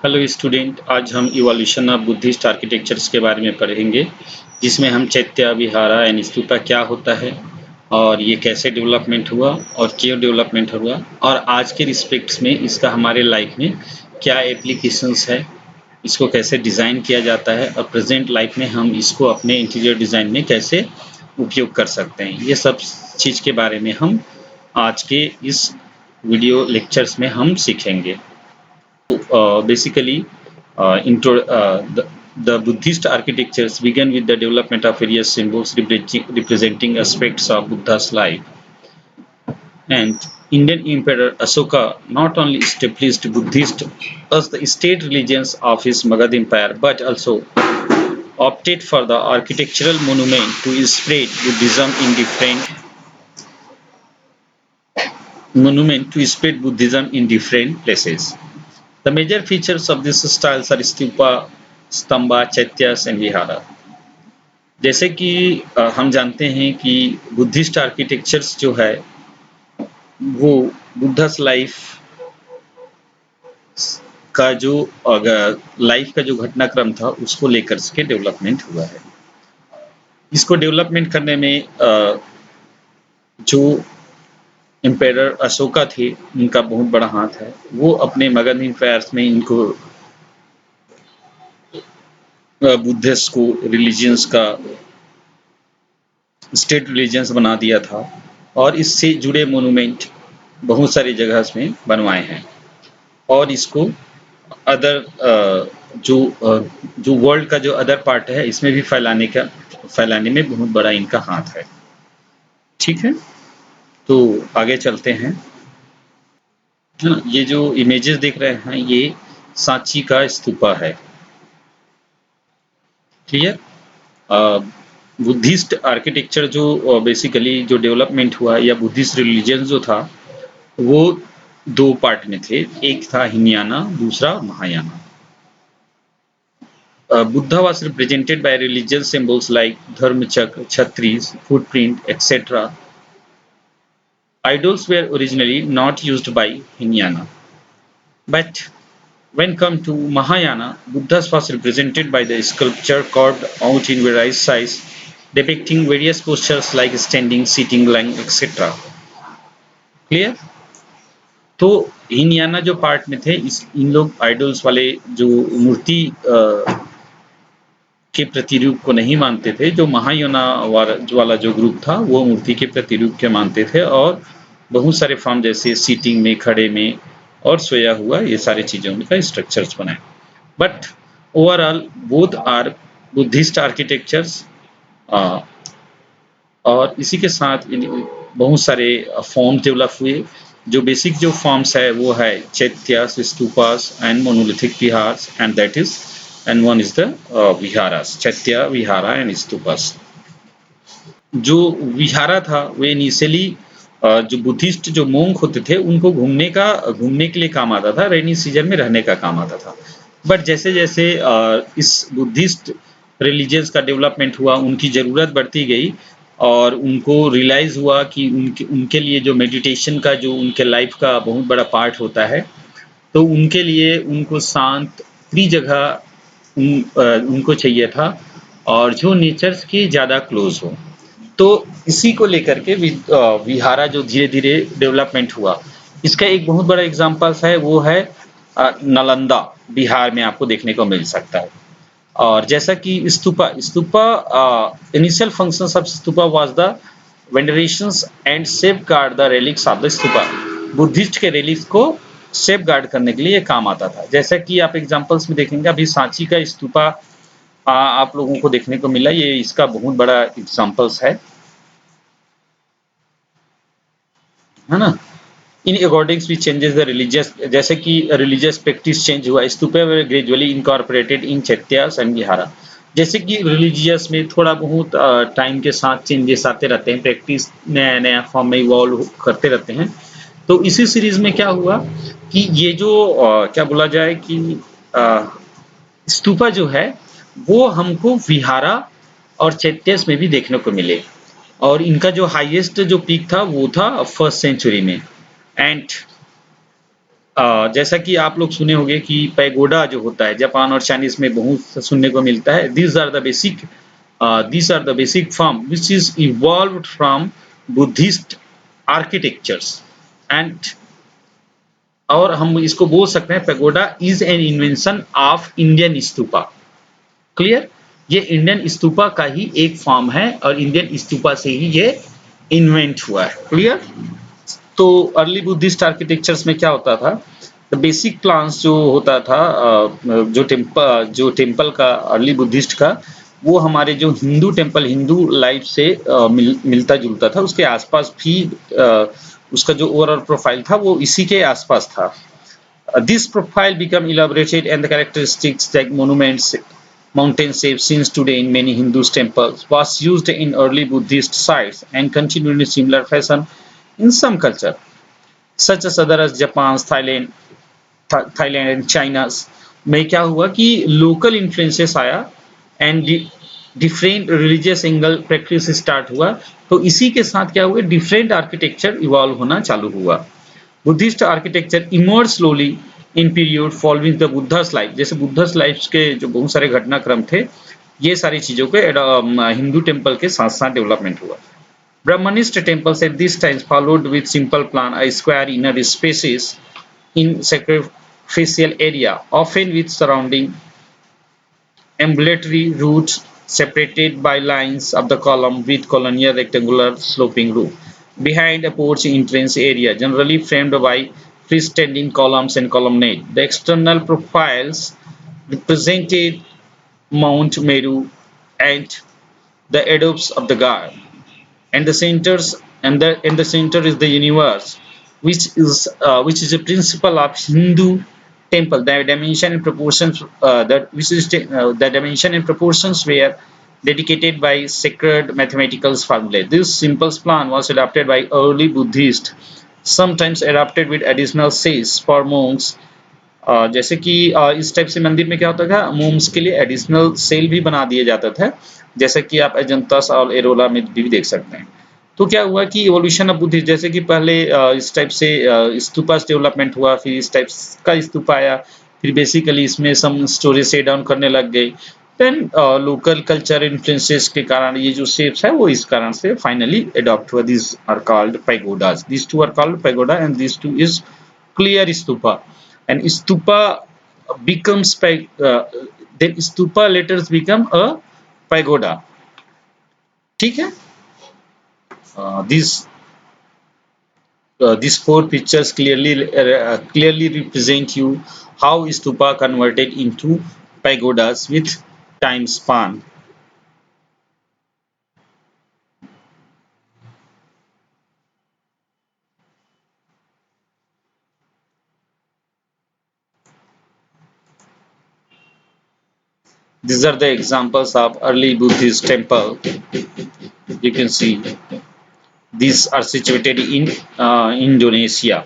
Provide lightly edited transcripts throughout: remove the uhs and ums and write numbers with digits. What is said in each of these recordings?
Hello student, आज हम evolution of Buddhist architectures के बारे में पढ़ेंगे, जिसमें हम चैत्य विहारा एंड स्तूपा क्या होता है और ये कैसे डेवलपमेंट हुआ और क्यों डेवलपमेंट हुआ और आज के रिस्पेक्ट्स में इसका हमारे लाइफ में क्या एप्लीकेशंस है, इसको कैसे डिज़ाइन किया जाता है और प्रेजेंट लाइफ में हम इसको अपने इंटीरियर डिज़ाइन में कैसे उपयोग कर सकते हैं। ये सब चीज़ के बारे में हम आज के इस वीडियो लेक्चर्स में हम सीखेंगे। Basically, the Buddhist architectures began with the development of various symbols representing aspects of Buddha's life. And Indian Emperor Asoka not only established Buddhist as the state religions of his Magadha Empire, but also opted for the architectural monument to spread Buddhism in different places. The major features of these styles are stupa, stambha, chaityas and vihara. जैसे कि हम जानते हैं कि Buddhist architectures जो है वो Buddhas life का जो घटनाक्रम था उसको लेकर के डेवलपमेंट हुआ है। इसको डेवलपमेंट करने में जो एम्पायर अशोका थे उनका बहुत बड़ा हाथ है। वो अपने मगध एम्पायर्स में इनको बुद्धिस्ट को रिलीजियंस का स्टेट रिलीजियंस बना दिया था और इससे जुड़े मोनूमेंट बहुत सारी जगह में बनवाए हैं और इसको अदर जो वर्ल्ड का जो अदर पार्ट है इसमें भी फैलाने में बहुत बड़ा इनका हाथ है। ठीक है, तो आगे चलते हैं। ये जो इमेजेस देख रहे हैं ये सांची का स्तूपा है। क्लियर? बुद्धिस्ट आर्किटेक्चर जो बेसिकली जो डेवलपमेंट हुआ या बुद्धिस्ट रिलीजन जो था वो दो पार्ट में थे, एक था हिनयाना, दूसरा Mahayana. Buddha was represented by religious symbols like dharmachakra, chhatris, footprint, etc. Idols were originally not used by Hinayana, but when come to Mahayana, Buddha was represented by the sculpture carved out in various sizes, depicting various postures like standing, sitting, lying, etc. Clear? तो हिनयाना जो part में थे इन लोग idols वाले जो मूर्ति के प्रतिरूप को नहीं मानते थे। जो महायाना वाला जो ग्रुप था वो मूर्ति के प्रतिरूप के मानते थे और बहुत सारे फॉर्म जैसे सीटिंग में, खड़े में और सोया हुआ, ये सारी चीजों का स्ट्रक्चर्स बनाए। But overall both are Buddhist architectures और इसी के साथ बहुत सारे फॉर्म्स डेवलप हुए। जो बेसिक जो फॉर्म्स है वो है chaityas, stupas and monolithic viharas and that is and one is the viharas, chaitya, vihara and stupas. जो विहारा था वो इनिशियली जो बुद्धिस्ट जो मोंक होते थे उनको घूमने के लिए काम आता था, रेनी सीजन में रहने का काम आता था। बट जैसे जैसे इस बुद्धिस्ट रिलीजियंस का डेवलपमेंट हुआ, उनकी ज़रूरत बढ़ती गई और उनको रियलाइज हुआ कि उनके लिए जो मेडिटेशन का जो उनके लाइफ का बहुत बड़ा पार्ट होता है, तो उनके लिए उनको शांत फ्री जगह उनको चाहिए था और जो नेचर्स के ज़्यादा क्लोज हो। तो इसी को लेकर के विहारा जो धीरे धीरे डेवलपमेंट हुआ, इसका एक बहुत बड़ा एग्जांपल है वो है नालंदा, बिहार में आपको देखने को मिल सकता है। और जैसा कि stupa initial functions of stupa was the venerations and safeguard the relics of the stupa. Buddhist के रेलिक्स को सेफ गार्ड करने के लिए काम आता था। जैसा कि आप एग्जांपल्स में देखेंगे, अभी सांची का स्तूपा आप लोगों को देखने को मिला, ये इसका बहुत बड़ा एग्जांपल्स है ना। इन अकॉर्डिंग्स भी चेंजेस द रिलीजियस, जैसे कि रिलीजियस प्रैक्टिस चेंज हुआ, stupa were gradually incorporated in chaityas and vihara. जैसे कि रिलीजियस में थोड़ा बहुत टाइम के साथ चेंजेस आते रहते हैं, प्रैक्टिस नया नया फॉर्म में इवॉल्व करते रहते हैं। तो इसी सीरीज में क्या हुआ कि ये जो क्या बोला जाए कि स्तूपा जो है वो हमको विहारा और चैत्यास में भी देखने को मिले और इनका जो हाईएस्ट जो पीक था वो था 1st सेंचुरी में। एंड जैसा कि आप लोग सुने होंगे कि पैगोडा जो होता है जापान और चाइनीज में बहुत सुनने को मिलता है। These are the basic form which is evolved from Buddhist architectures and और हम इसको बोल सकते हैं pagoda is an invention of Indian stupa. Clear? ये इंडियन स्तूपा का ही एक फॉर्म है और इंडियन स्तूपा से ही ये इन्वेंट हुआ है। क्लियर? तो अर्ली बुद्धिस्ट आर्किटेक्चर्स में क्या होता था, द बेसिक प्लान्स जो होता था, जो टेम्पल का अर्ली बुद्धिस्ट का, वो हमारे जो हिंदू टेम्पल हिंदू लाइफ से मिलता जुलता था। उसके आसपास भी उसका जो ओवरऑल प्रोफाइल था वो इसी के आसपास था। This profile become elaborated and the characteristics like monuments, mountain shapes seen today in many Hindu temples was used in early Buddhist sites and continued in similar fashion in some culture, such as other as Japan, Thailand and China। में क्या हुआ कि local influences आया and different religious angle practice start हुआ, तो इसी के साथ क्या हुआ, डिफरेंट आर्किटेक्चर इवॉल्व होना चालू हुआ। Buddhist architecture emerge slowly in period following the Buddhas life. जैसे बुद्धास लाइफ के जो बहुत सारे घटनाक्रम थे, ये सारी चीजों के हिंदू टेम्पल के साथ साथ डेवलपमेंट हुआ। Brahmanist temples at this time followed with simple plan a square inner spaces in sacrificial area, often with surrounding ambulatory routes separated by lines of the column with colonial rectangular sloping roof. Behind a porch entrance area, generally framed by freestanding columns and colonnade. The external profiles represented Mount Meru and the adobes of the god, and the centers and the in the center is the universe, which is a principle of Hindu temple. The dimension and proportions that which is the dimension and proportions were dedicated by sacred mathematical formulae. This simple plan was adopted by early Buddhists, sometimes adopted with additional says for monks। जैसे कि इस type से मंदिर में क्या होता था, mom's के लिए एडिशनल सेल भी बना दिया जाता था, जैसा कि आप अजंता और एरोला में भी देख सकते हैं। तो क्या हुआ कि इवोल्यूशन ऑफ बुद्धिज्म, जैसे कि पहले इस टाइप से स्तूपा डेवलपमेंट हुआ, फिर इस टाइप का स्तूपा आया, फिर बेसिकली इसमें सम स्टोरेज से डाउन करने लग गए। देन लोकल कल्चर इन्फ्लुएंसेस के कारण ये जो शेप्स है वो इस कारण से फाइनली अडॉप्ट हुआ। This are called pagodas, this two are called pagoda and this two is clear stupa. And stupa becomes then stupa later become a pagoda। ठीक है? These four pictures clearly represent you how stupa converted into pagodas with time span। These are the examples of early Buddhist temple। You can see these are situated in Indonesia।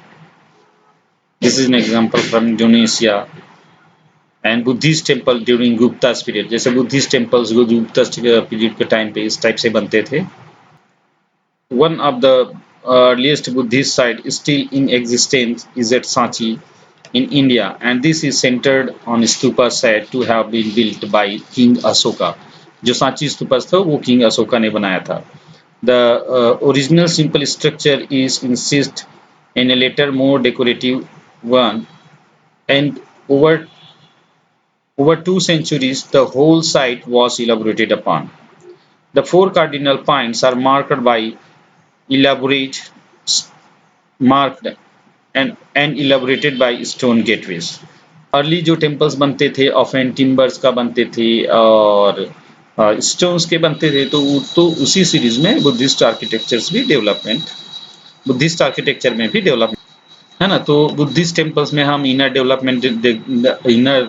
This is an example from Indonesia। And Buddhist temple during Guptas period, जैसे Buddhist temples Gupta period के time पे इस type से बनते थे। One of the earliest Buddhist site still in existence is at Sanchi in India, and this is centered on stupa said to have been built by King Ashoka। जो सांची स्तूपा था वो king Ashoka ने बनाया था। The original simple structure is insist in a later more decorative one, and over 2 centuries the whole site was elaborated upon। The four cardinal points are marked by elaborate marked and elaborated by stone gateways। Early जो temples बनते थे often timbers का बनते थे और stones के बनते थे, तो उसी सीरीज में बुद्धिस्ट आर्किटेक्चर में भी डेवलपमेंट है ना। तो बुद्धिस्ट टेम्पल्स में हम इनर डेवलपमेंट, इनर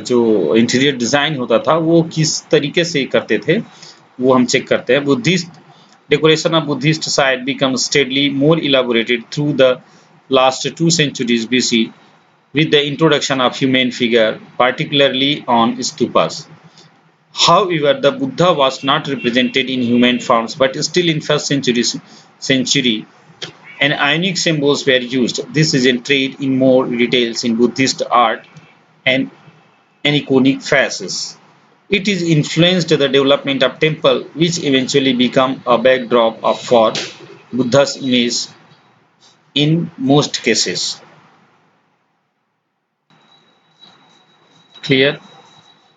जो इंटीरियर डिजाइन होता था वो किस तरीके से करते थे वो हम चेक करते हैं। Buddhist decoration of Buddhist site becomes steadily more elaborated through the last 2 centuries BC with the introduction of human figure, particularly on stupas। However, the Buddha was not represented in human forms, but still in first century and Ionic symbols were used. This is portrayed in more details in Buddhist art and aniconic faces. It is influenced the development of temple, which eventually become a backdrop for Buddha's image in most cases. Clear?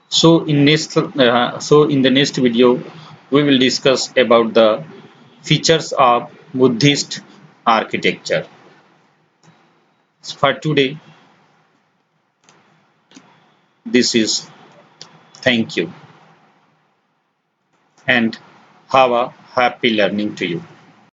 So in the next video, we will discuss about the features of Buddhist architecture. For today, this is thank you and have a happy learning to you.